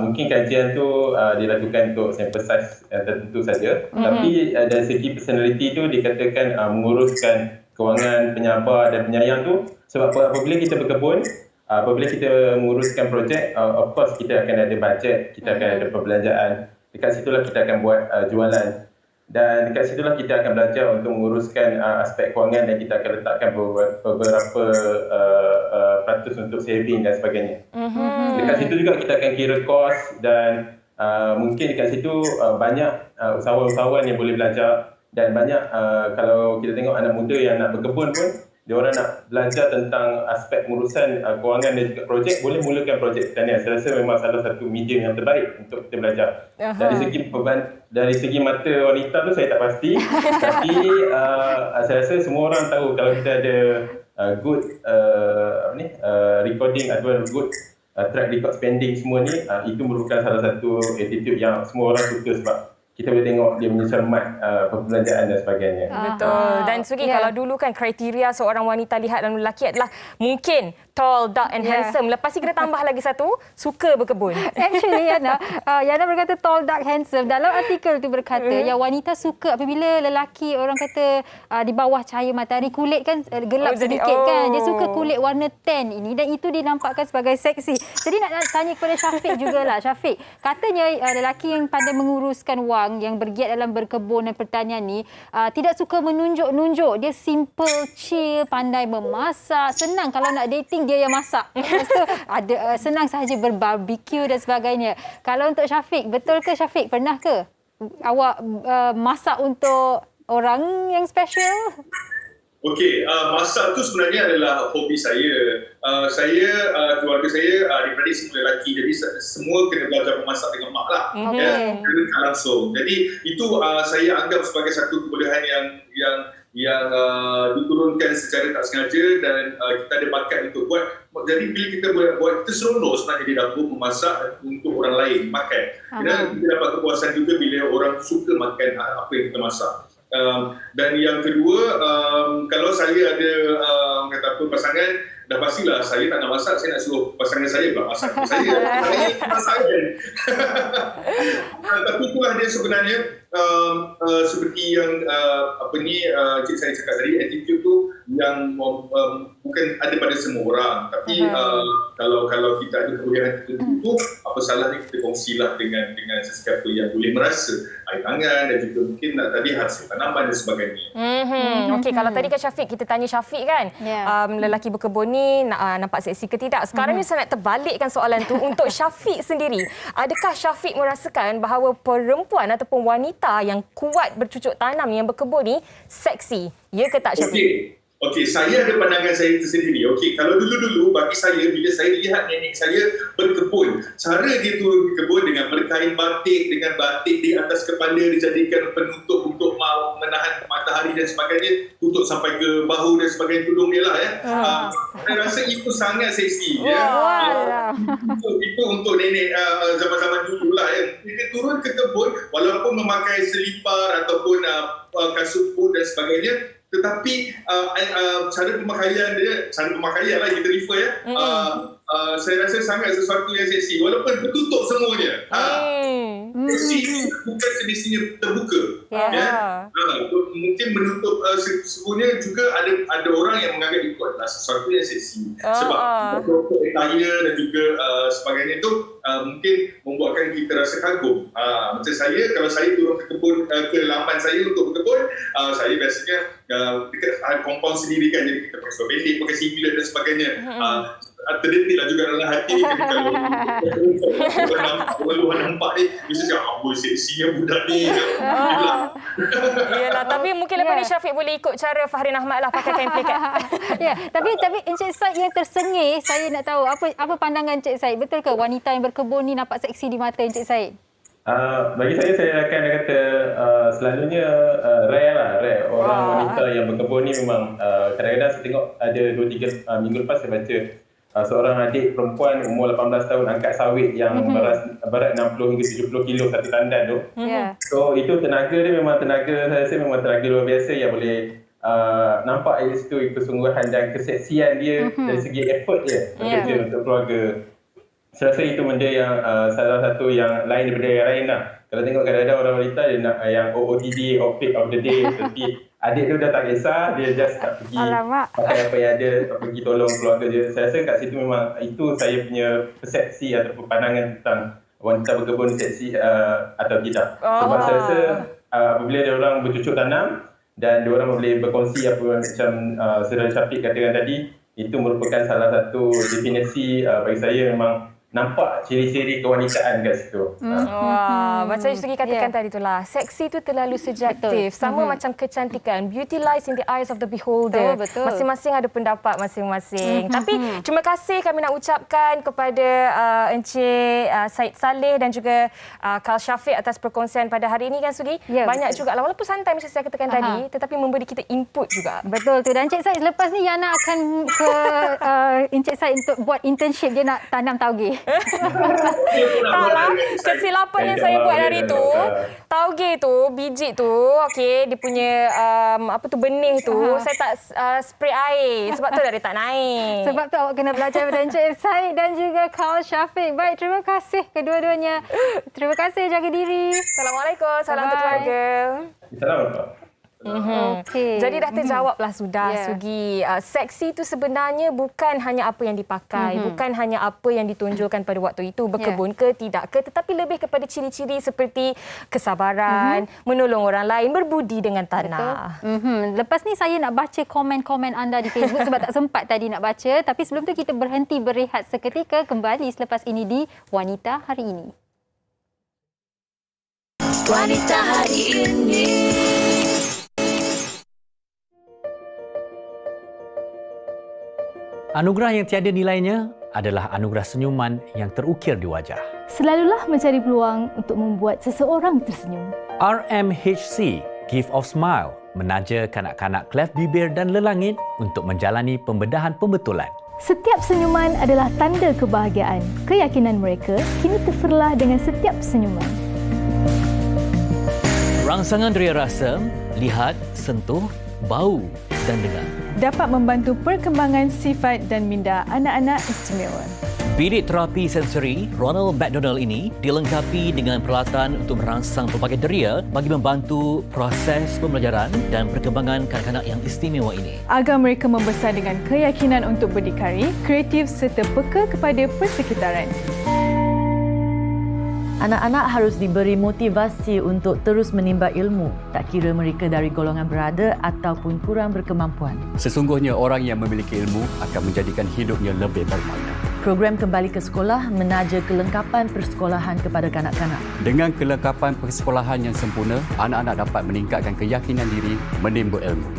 mungkin kajian tu dilakukan untuk sample size tertentu saja. Tapi dari segi personality tu dikatakan menguruskan kewangan, penyabar dan penyayang tu. Sebab apabila kita berkebun, apabila kita menguruskan projek, of course kita akan ada bajet, kita akan ada perbelanjaan. Dekat situlah kita akan buat jualan. Dan dekat situlah kita akan belajar untuk menguruskan aspek kewangan dan kita akan letakkan beberapa peratus untuk saving dan sebagainya. Dekat situ juga kita akan kira kos dan mungkin dekat situ banyak usahawan-usahawan yang boleh belajar dan banyak kalau kita tengok anak muda yang nak berkebun pun, dia orang nak belajar tentang aspek pengurusan kewangan dan juga projek, boleh mulakan projek pertanian. Saya rasa memang salah satu medium yang terbaik untuk kita belajar. Dari segi mata wanita tu saya tak pasti. Tapi saya rasa semua orang tahu kalau kita ada good recording atau good track record spending semua ni, itu merupakan salah satu attitude yang semua orang suka sebab kita boleh tengok dia punya cermat perbelanjaan dan sebagainya. Betul. Dan Sugi, kalau dulu kan kriteria seorang wanita lihat dalam lelaki adalah mungkin tall, dark and handsome. Lepas ni kita tambah lagi satu, suka berkebun. Actually, Yana berkata tall, dark, handsome. Dalam artikel tu berkata yang wanita suka apabila lelaki orang kata di bawah cahaya matahari, kulit kan gelap sedikit kan. Dia suka kulit warna tan ini dan itu dinampakkan sebagai seksi. Jadi nak tanya kepada Syafiq jugalah. Syafiq, katanya lelaki yang pandai menguruskan wang, yang bergiat dalam berkebun dan pertanian ni, tidak suka menunjuk-nunjuk. Dia simple, chill, pandai memasak. Senang kalau nak dating dia yang masak. Lepas tu ada senang sahaja berbarbecue dan sebagainya. Kalau untuk Syafiq, betul ke Syafiq? Pernah ke awak masak untuk orang yang special? Okey, masak tu sebenarnya adalah hobi saya. Keluarga saya adik-beradik semua lelaki, jadi semua kena belajar memasak dengan mak lah. Kena langsung. Jadi itu saya anggap sebagai satu kebolehan yang diturunkan secara tak sengaja dan kita ada bakat untuk buat. Jadi bila kita buat, kita seronok sebenarnya di dapur memasak untuk orang lain makan. Dan kita dapat kepuasan juga bila orang suka makan apa yang kita masak. Dan yang kedua, kalau saya ada pasangan, dah pastilah saya tak nak masak, saya nak suruh pasangan saya pula masak. Saya pasangan. Tapi itulah dia sebenarnya seperti yang cik saya cakap tadi, attitude tu yang bukan ada pada semua orang, tapi kalau kita ada kebolehan tertentu, apa salahnya kita kongsilah dengan sesiapa yang boleh merasa air tangan dan juga mungkin tadi hasil tanaman dan sebagainya. Okey, kalau tadi kan Syafiq, kita tanya Syafiq kan, lelaki berkebun ni nampak seksi ke tidak? Sekarang ni saya nak terbalikkan soalan tu untuk Syafiq sendiri. Adakah Syafiq merasakan bahawa perempuan ataupun wanita yang kuat bercucuk tanam, yang berkebun ni seksi? Ya ke tak, Syafiq? Okey, saya ada pandangan saya tersendiri. Okey, kalau dulu-dulu bagi saya, bila saya lihat nenek saya berkebun, cara dia turun ke kebun dengan berkain batik, dengan batik di atas kepala dijadikan penutup untuk menahan matahari dan sebagainya, tutup sampai ke bahu dan sebagainya, tudung dia lah ya. Saya rasa itu sangat seksi. Itu untuk nenek zaman-zaman dulu lah ya. Dia turun ke kebun walaupun memakai selipar ataupun kasut pun dan sebagainya, tetapi cara pemakaian lah kita refer ya, saya rasa sangat sesuatu yang seksi walaupun bertutup semuanya. Seksi bukan semestinya terbuka. Mungkin menutup semuanya juga ada orang yang menganggap itu adalah sesuatu yang seksi. Sebab attire dan juga sebagainya itu mungkin membuatkan kita rasa kagum. Macam saya, kalau saya turun ke kebun, ke laman saya untuk berkebun, saya biasanya dekat kompon sendiri kan, jadi kita pakai seluar pendek, pakai singlet dan sebagainya. Terdetiklah juga dalam hati kalau orang nampak ni, bisa cakap, boleh seksinya budak ni. Yalah, tapi mungkin lepas ni Syafiq boleh ikut cara Fahrin Ahmad lah, pakai kain pelikat. Tapi Encik Said yang tersengih, saya nak tahu apa pandangan Encik Said. Betul ke wanita yang berkebun ni nampak seksi di mata Encik Said? Bagi saya akan kata selalunya rare orang wanita yang berkebun ni memang kadang-kadang saya tengok ada 2-3 minggu lepas saya baca seorang adik perempuan umur 18 tahun angkat sawit yang berat 60 hingga 70 kilo satu tandan tu. So itu tenaga dia memang tenaga, saya rasa memang tenaga luar biasa yang boleh nampak dari situ kesungguhan dan keseksian dia dari segi effort dia bekerja untuk keluarga. Saya rasa itu benda yang salah satu yang lain daripada yang lain lah. Kalau tengok kadang-kadang orang wanita dia nak yang OOTD, outfit of the day, tapi adik tu dah tak kisah, dia just tak pergi pakai apa yang ada, pergi tolong keluarga dia. Saya rasa kat situ memang itu saya punya persepsi atau pandangan tentang wanita berkebun seksi atau tidak. Sebab saya rasa apabila dia orang bercucuk tanam dan dia orang boleh berkongsi apa macam Saudara Syafiq katakan tadi, itu merupakan salah satu definisi bagi saya memang nampak ciri-ciri kewanitaan kat situ. Macam Yusri katakan tadi itulah, seksi itu terlalu subjektif. Sama macam kecantikan, beauty lies in the eyes of the beholder. Masing-masing ada pendapat masing-masing. Tapi terima kasih kami nak ucapkan kepada Encik Said Saleh dan juga Kal Syafiq atas perkongsian pada hari ini kan Sugi. Banyak juga lah, walaupun santai macam saya katakan tadi, tetapi memberi kita input juga. Betul tu. Dan Encik Said, lepas ni Yana akan ke Encik Said untuk buat internship, dia nak tanam tauge. Taklah, kesilapan yang saya buat hari tu, tauge tu, biji tu, okey, dia punya benih tu, saya tak spray air. Sebab tu dia tak naik. Sebab tu awak kena belajar daripada Encik Syed dan juga Kaul Syafiq. Baik, terima kasih kedua-duanya. Terima kasih, jaga diri. Assalamualaikum, salam untuk keluarga. Assalamualaikum. Okay. Jadi dah terjawablah sudah, Sugi. Seksi itu sebenarnya bukan hanya apa yang dipakai, bukan hanya apa yang ditonjolkan pada waktu itu, berkebun ke tidak ke, tetapi lebih kepada ciri-ciri seperti kesabaran, menolong orang lain, berbudi dengan tanah. Lepas ni saya nak baca komen-komen anda di Facebook sebab tak sempat tadi nak baca. Tapi sebelum tu kita berhenti berehat seketika, kembali selepas ini di Wanita Hari Ini. Wanita Hari Ini. Anugerah yang tiada nilainya adalah anugerah senyuman yang terukir di wajah. Selalulah mencari peluang untuk membuat seseorang tersenyum. RMHC Gift of Smile menaja kanak-kanak klef bibir dan lelangit untuk menjalani pembedahan pembetulan. Setiap senyuman adalah tanda kebahagiaan. Keyakinan mereka kini terserlah dengan setiap senyuman. Rangsangan ria rasa, lihat, sentuh, bau dan dengar. Dapat membantu perkembangan sifat dan minda anak-anak istimewa. Bilik terapi sensori Ronald McDonald ini dilengkapi dengan peralatan untuk merangsang pelbagai deria bagi membantu proses pembelajaran dan perkembangan kanak-kanak yang istimewa ini. Agar mereka membesar dengan keyakinan untuk berdikari, kreatif serta peka kepada persekitaran. Anak-anak harus diberi motivasi untuk terus menimba ilmu, tak kira mereka dari golongan berada ataupun kurang berkemampuan. Sesungguhnya orang yang memiliki ilmu akan menjadikan hidupnya lebih bermakna. Program Kembali ke Sekolah menaja kelengkapan persekolahan kepada kanak-kanak. Dengan kelengkapan persekolahan yang sempurna, anak-anak dapat meningkatkan keyakinan diri menimba ilmu.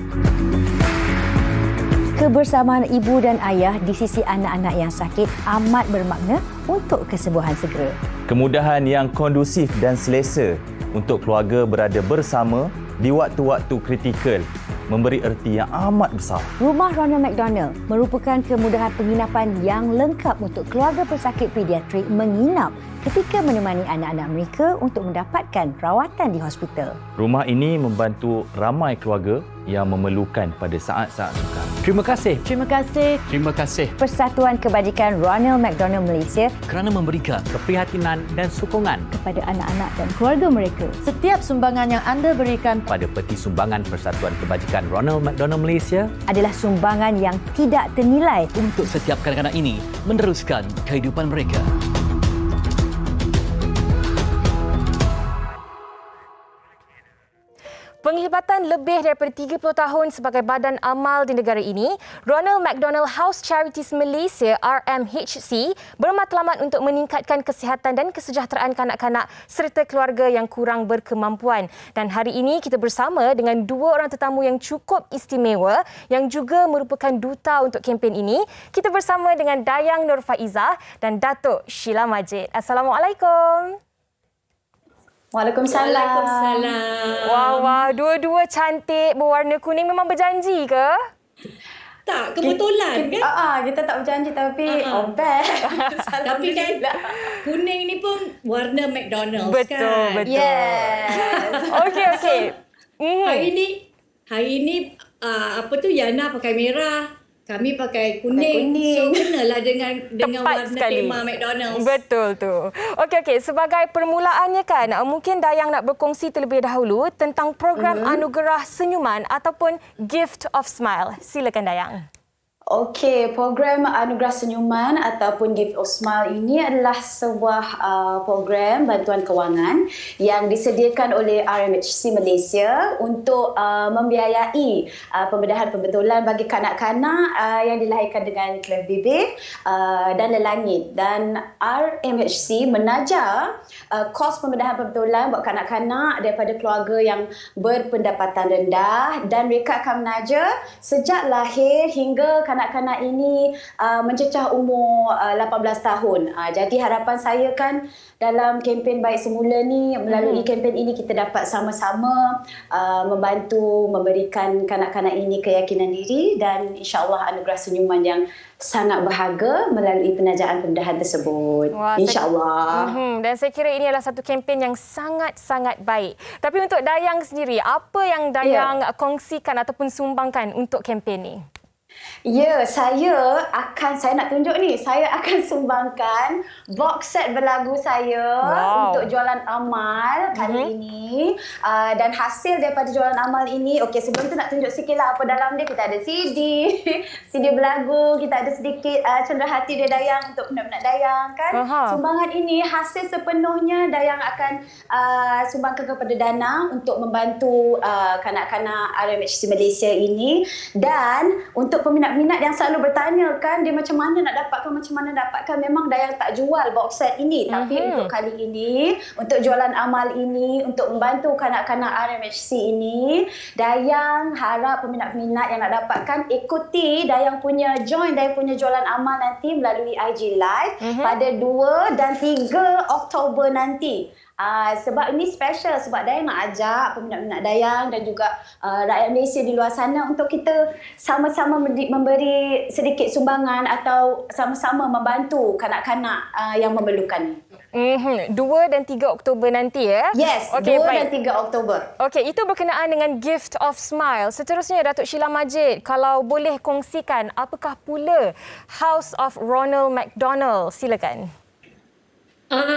Kebersamaan ibu dan ayah di sisi anak-anak yang sakit amat bermakna untuk kesembuhan segera. Kemudahan yang kondusif dan selesa untuk keluarga berada bersama di waktu-waktu kritikal memberi erti yang amat besar. Rumah Ronald McDonald merupakan kemudahan penginapan yang lengkap untuk keluarga pesakit pediatrik menginap ketika menemani anak-anak mereka untuk mendapatkan rawatan di hospital. Rumah ini membantu ramai keluarga yang memerlukan pada saat-saat sukar. Terima kasih. Terima kasih. Terima kasih. Persatuan Kebajikan Ronald McDonald Malaysia kerana memberikan keprihatinan dan sokongan kepada anak-anak dan keluarga mereka. Setiap sumbangan yang anda berikan pada peti sumbangan Persatuan Kebajikan Ronald McDonald Malaysia adalah sumbangan yang tidak ternilai untuk setiap kanak-kanak ini meneruskan kehidupan mereka. Penglibatan lebih daripada 30 tahun sebagai badan amal di negara ini, Ronald McDonald House Charities Malaysia RMHC bermatlamat untuk meningkatkan kesihatan dan kesejahteraan kanak-kanak serta keluarga yang kurang berkemampuan. Dan hari ini kita bersama dengan dua orang tetamu yang cukup istimewa yang juga merupakan duta untuk kempen ini. Kita bersama dengan Dayang Nur Faizah dan Datuk Sheila Majid. Assalamualaikum. Waalaikumsalam. Wah, dua-dua cantik berwarna kuning. Memang berjanji ke? Tak, kebetulan kan? Kita tak berjanji tapi best. Tapi kan kuning ni pun warna McDonald's betul, kan? Betul. Yes. Okey. Hari ni Yana pakai merah. Kami pakai kuning. So, kenalah dengan warna sekali. Tema McDonald's. Betul tu. Okey. Sebagai permulaannya kan, mungkin Dayang nak berkongsi terlebih dahulu tentang program Anugerah Senyuman ataupun Gift of Smile. Silakan Dayang. Okey, program Anugerah Senyuman ataupun Gift of Smile ini adalah sebuah program bantuan kewangan yang disediakan oleh RMHC Malaysia untuk membiayai pembedahan pembetulan bagi kanak-kanak yang dilahirkan dengan klef bibir dan lelangit. Dan RMHC menajar kos pembedahan pembetulan buat kanak-kanak daripada keluarga yang berpendapatan rendah dan mereka akan menajar sejak lahir hingga kanak-kanak ini mencecah umur 18 tahun. Jadi harapan saya kan dalam kempen Baik Semula ni, melalui kempen ini kita dapat sama-sama membantu memberikan kanak-kanak ini keyakinan diri dan insya-Allah anugerah senyuman yang sangat berharga melalui penajaan-pendedahan tersebut. InsyaAllah. Dan saya kira ini adalah satu kempen yang sangat-sangat baik. Tapi untuk Dayang sendiri, apa yang Dayang kongsikan ataupun sumbangkan untuk kempen ni? Ya, saya nak tunjuk ni. Saya akan sumbangkan box set berlagu saya untuk jualan amal kali ini. Dan hasil daripada jualan amal ini, okey, sebelum tu nak tunjuk sikitlah apa dalam dia. Kita ada CD, CD berlagu, kita ada sedikit cenderahati dia Dayang untuk peminat-peminat Dayang kan. Sumbangan ini hasil sepenuhnya Dayang akan sumbangkan kepada Dana untuk membantu kanak-kanak RMHC Malaysia ini. Dan untuk peminat-peminat yang selalu bertanya kan dia macam mana nak dapatkan, memang Dayang tak jual box set ini, tapi untuk kali ini, untuk jualan amal ini, untuk membantu kanak-kanak RMHC ini, Dayang harap peminat-peminat yang nak dapatkan ikuti Dayang punya jualan amal nanti melalui IG Live pada 2 dan 3 Oktober nanti. Sebab ini special, sebab Dayang nak ajak peminat-peminat Dayang dan juga rakyat Malaysia di luar sana untuk kita sama-sama memberi sedikit sumbangan atau sama-sama membantu kanak-kanak yang memerlukan. 2 dan 3 Oktober nanti ya? Yes, okay, 2 dan 3 Oktober. Okey, itu berkenaan dengan Gift of Smile. Seterusnya Datuk Sheila Majid, kalau boleh kongsikan apakah pula House of Ronald McDonald? Silakan.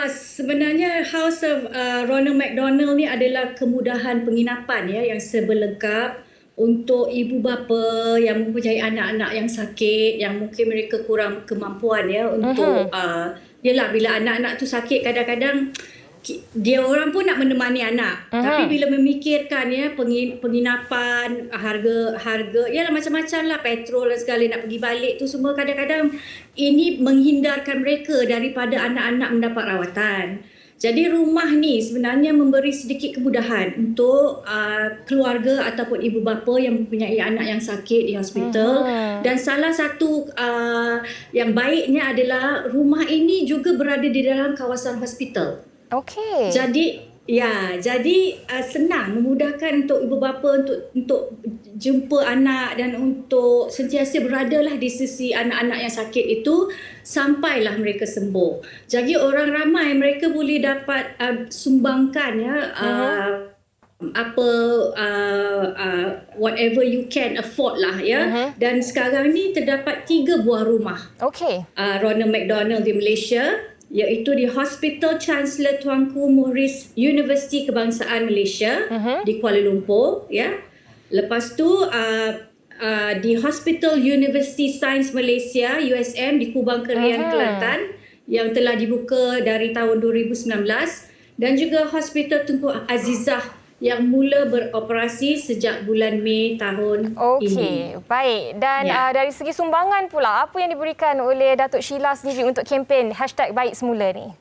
Sebenarnya House of Ronald McDonald ni adalah kemudahan penginapan ya yang seberlengkap untuk ibu bapa yang mempunyai anak-anak yang sakit, yang mungkin mereka kurang kemampuan ya untuk yalah bila anak-anak tu sakit kadang-kadang dia orang pun nak menemani anak. Tapi bila memikirkan ya penginapan, harga yalah macam-macam lah, petrol dan segala nak pergi balik tu semua, kadang-kadang ini menghindarkan mereka daripada anak-anak mendapat rawatan. Jadi rumah ni sebenarnya memberi sedikit kemudahan untuk keluarga ataupun ibu bapa yang mempunyai anak yang sakit di hospital. Dan salah satu yang baiknya adalah rumah ini juga berada di dalam kawasan hospital. Okey. Jadi senang, memudahkan untuk ibu bapa untuk jumpa anak dan untuk sentiasa beradalah di sisi anak-anak yang sakit itu sampailah mereka sembuh. Jadi orang ramai mereka boleh dapat sumbangkan ya whatever you can afford lah ya. Dan sekarang ni terdapat 3 buah rumah. Ronald McDonald di Malaysia, iaitu di Hospital Chancellor Tuanku Muhriz Universiti Kebangsaan Malaysia di Kuala Lumpur ya. Lepas tu di Hospital University Science Malaysia USM di Kubang Kerian Kelantan yang telah dibuka dari tahun 2019, dan juga Hospital Tunku Azizah yang mula beroperasi sejak bulan Mei tahun ini. Okey, baik. Dan dari segi sumbangan pula, apa yang diberikan oleh Datuk Sheila sendiri untuk kempen #Baik Semula ni?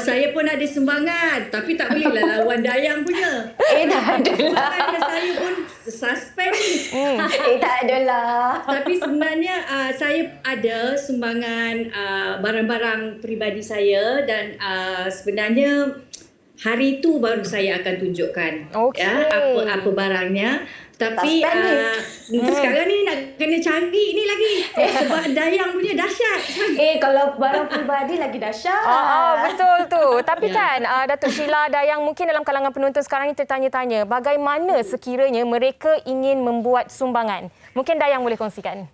Saya pun ada sumbangan, tapi tak bolehlah lawan Dayang punya. Tak adalah. Saya pun suspend ni. Tak adalah. Tapi sebenarnya saya ada sumbangan barang-barang peribadi saya, dan sebenarnya hari itu baru saya akan tunjukkan apa barangnya. Tapi sekarang ni nak kena cari ni lagi sebab Dayang punya dahsyat. Kalau barang peribadi lagi dahsyat. Betul tu. Tapi kan Datuk Sheila, Dayang mungkin dalam kalangan penonton sekarang ni tertanya-tanya bagaimana sekiranya mereka ingin membuat sumbangan. Mungkin Dayang boleh kongsikan.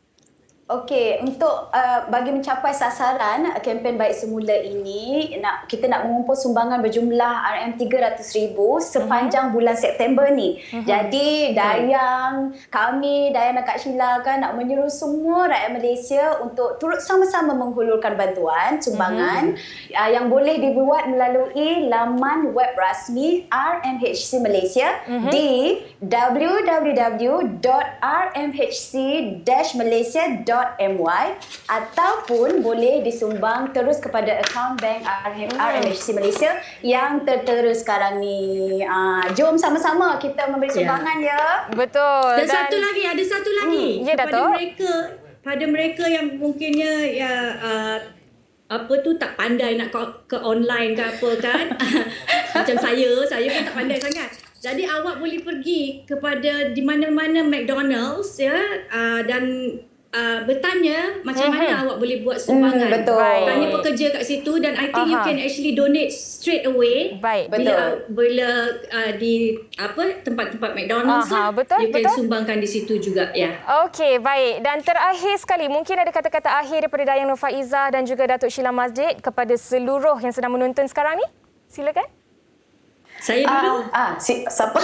Okey, untuk bagi mencapai sasaran kempen Baik Semula ini, kita nak mengumpul sumbangan berjumlah RM300,000 sepanjang bulan September ni. Jadi Dayang, kami, Dayang dan Kak Sheila kan nak menyeru semua rakyat Malaysia untuk turut sama-sama menghulurkan bantuan sumbangan yang boleh dibuat melalui laman web rasmi RMHC Malaysia di www.rmhc-malaysia.my ataupun boleh disumbang terus kepada akaun bank RMHC Malaysia yang tertera sekarang ni. Jom sama-sama kita memberi sumbangan ya. Betul. Dan ada satu lagi Ya, kepada Datuk. mereka pada mereka yang mungkinnya tak pandai nak ke online ke apa kan. Macam saya pun tak pandai sangat. Jadi awak boleh pergi kepada di mana-mana McDonald's dan bertanya macam mana awak boleh buat sumbangan. Betul. Tanya pekerja kat situ dan I think you can actually donate straight away. Bila di tempat-tempat McDonald's you can sumbangkan di situ juga ya. Okey, baik. Dan terakhir sekali, mungkin ada kata-kata akhir daripada Dayang Nur Faizah dan juga Datuk Sheila Mazlid kepada seluruh yang sedang menonton sekarang ni. Silakan. Saya dulu. Siapa?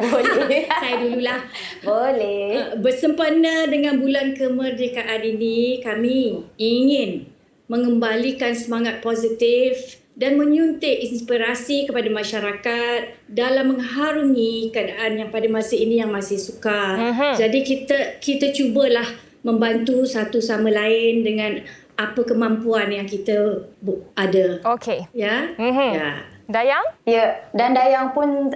Boleh. Saya dululah. Boleh. Bersempena dengan bulan kemerdekaan ini, kami ingin mengembalikan semangat positif dan menyuntik inspirasi kepada masyarakat dalam mengharungi keadaan yang pada masa ini yang masih sukar. Jadi kita cubalah membantu satu sama lain dengan apa kemampuan yang kita ada. Okey. Ya. Ya. Dayang? Ya, dan Dayang pun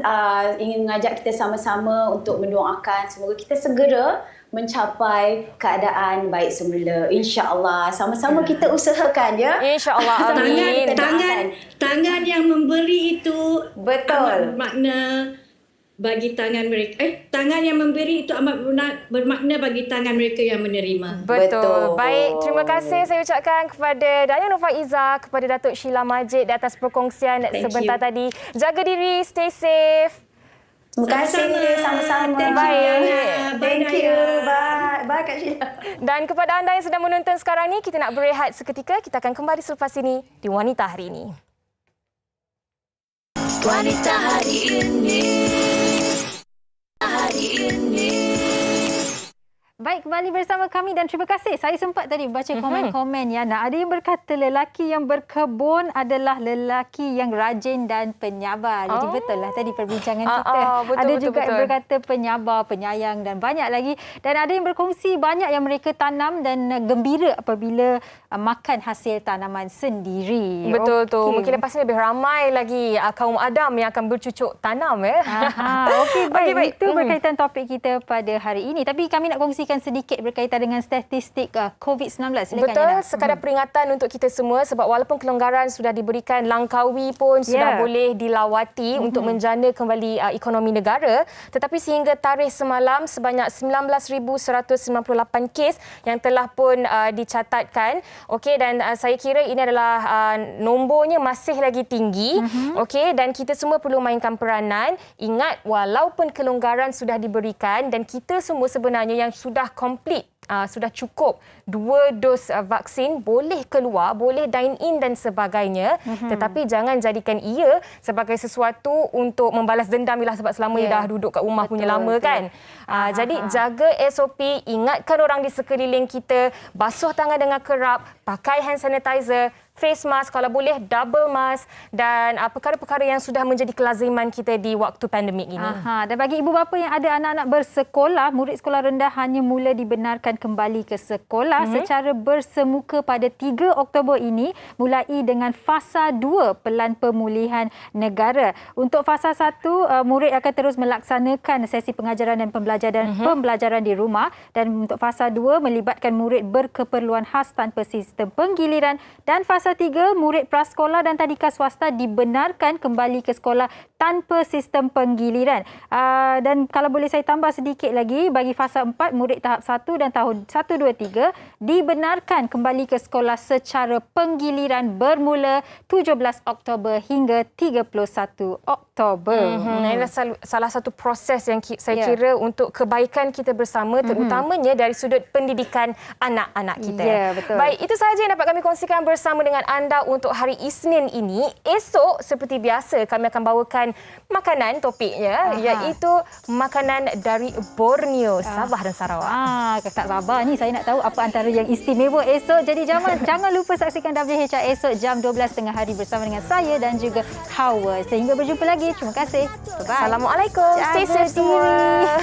ingin mengajak kita sama-sama untuk mendoakan semoga kita segera mencapai keadaan baik semula. InsyaAllah. Sama-sama kita usahakan ya. InsyaAllah. Amin. Tangan yang memberi itu betul. Makna bagi tangan mereka. Tangan yang memberi itu amat bermakna bagi tangan mereka yang menerima. Betul. Baik, terima kasih saya ucapkan kepada Dayang Nur Faizah, kepada Datuk Sheila Mazlid di atas perkongsian sebentar tadi. Jaga diri, stay safe. Terima kasih. Sama-sama. Thank you. Bye Kak Sheila. Dan kepada anda yang sedang menonton sekarang ni, kita nak berehat seketika. Kita akan kembali selepas ini di Wanita Hari Ini. Wanita Hari Ini. Baik, kembali bersama kami dan terima kasih. Saya sempat tadi baca komen-komen ya. Nah, ada yang berkata lelaki yang berkebun adalah lelaki yang rajin dan penyabar. Jadi betul lah tadi perbincangan kita. Ada juga yang berkata penyabar, penyayang dan banyak lagi. Dan ada yang berkongsi banyak yang mereka tanam dan gembira apabila makan hasil tanaman sendiri. Betul tu. Mungkin lepas ni lebih ramai lagi kaum Adam yang akan bercucuk tanam ya. Okey, baik. Itu berkaitan topik kita pada hari ini. Tapi kami nak kongsikan sedikit berkaitan dengan statistik COVID-19. Silakan, betul, Yana. sekadar peringatan untuk kita semua sebab walaupun kelonggaran sudah diberikan, Langkawi pun sudah boleh dilawati untuk menjana kembali ekonomi negara, tetapi sehingga tarikh semalam sebanyak 19,198 kes yang telah pun dicatatkan. Okey, dan saya kira ini adalah nombornya masih lagi tinggi. Okey, dan kita semua perlu mainkan peranan. Ingat, walaupun kelonggaran sudah diberikan dan kita semua sebenarnya yang sudah komplit, sudah cukup 2 dos vaksin, boleh keluar, boleh dine in dan sebagainya, tetapi jangan jadikan ia sebagai sesuatu untuk membalas dendam sebab selama dah duduk kat rumah punya lama kan. Jadi jaga SOP, ingatkan orang di sekeliling kita, basuh tangan dengan kerap, pakai hand sanitizer, face mask, kalau boleh double mask dan perkara-perkara yang sudah menjadi kelaziman kita di waktu pandemik ini. Dan bagi ibu bapa yang ada anak-anak bersekolah, murid sekolah rendah hanya mula dibenarkan kembali ke sekolah secara bersemuka pada 3 Oktober ini mulai dengan fasa 2 Pelan Pemulihan Negara. Untuk fasa 1, murid akan terus melaksanakan sesi pengajaran dan pembelajaran di rumah, dan untuk fasa 2 melibatkan murid berkeperluan khas tanpa sistem penggiliran, dan fasa 3, murid prasekolah dan tadika swasta dibenarkan kembali ke sekolah tanpa sistem penggiliran. Dan kalau boleh saya tambah sedikit lagi, bagi fasa 4, murid tahap 1 dan tahun 1, 2, 3 dibenarkan kembali ke sekolah secara penggiliran bermula 17 Oktober hingga 31 Oktober. Ini salah satu proses yang saya kira untuk kebaikan kita bersama, terutamanya dari sudut pendidikan anak-anak kita. Ya, betul. Baik, itu sahaja yang dapat kami kongsikan bersama dengan anda untuk hari Isnin ini. Esok seperti biasa kami akan bawakan makanan, topiknya iaitu makanan dari Borneo, Sabah dan Sarawak. Tak sabar ni, saya nak tahu apa antara yang istimewa esok. Jadi jangan lupa saksikan WHR esok jam 12 tengah hari bersama dengan saya dan juga Hawa. Sehingga berjumpa lagi. Terima kasih. Bye-bye. Assalamualaikum. Stay safe semua.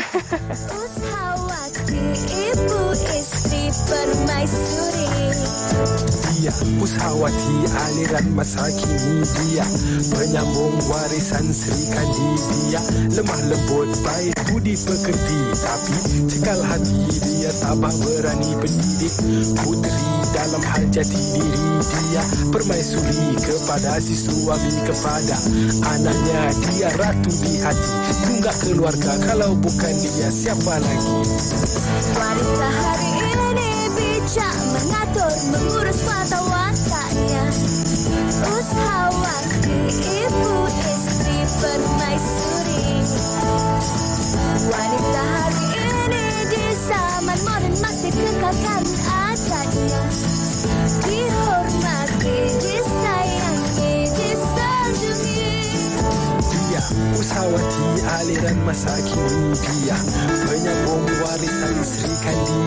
Usaha waktu ibu istri permaisuri. Dia usahawati aliran masa kini, dia penyambung warisan Sri Kandi. Dia lemah lembut, baik budi pekerti, tapi cekal hati dia tabah berani pendidik puteri dalam hal jati diri. Dia permaisuri kepada si suami, kepada anaknya. Dia ratu di hati, tunggak keluarga, kalau bukan dia siapa lagi? Wanita hari ini bijak mengatur, mengurus mata wataknya. Usahawati, ibu istri permaisuri. Wanita hari ini di zaman moden masih kekalkan adatnya. Dihormati, disayangi, disanjungi. Dia usahawati aliran masa kini, dia penyambung warisan Sri Kandi.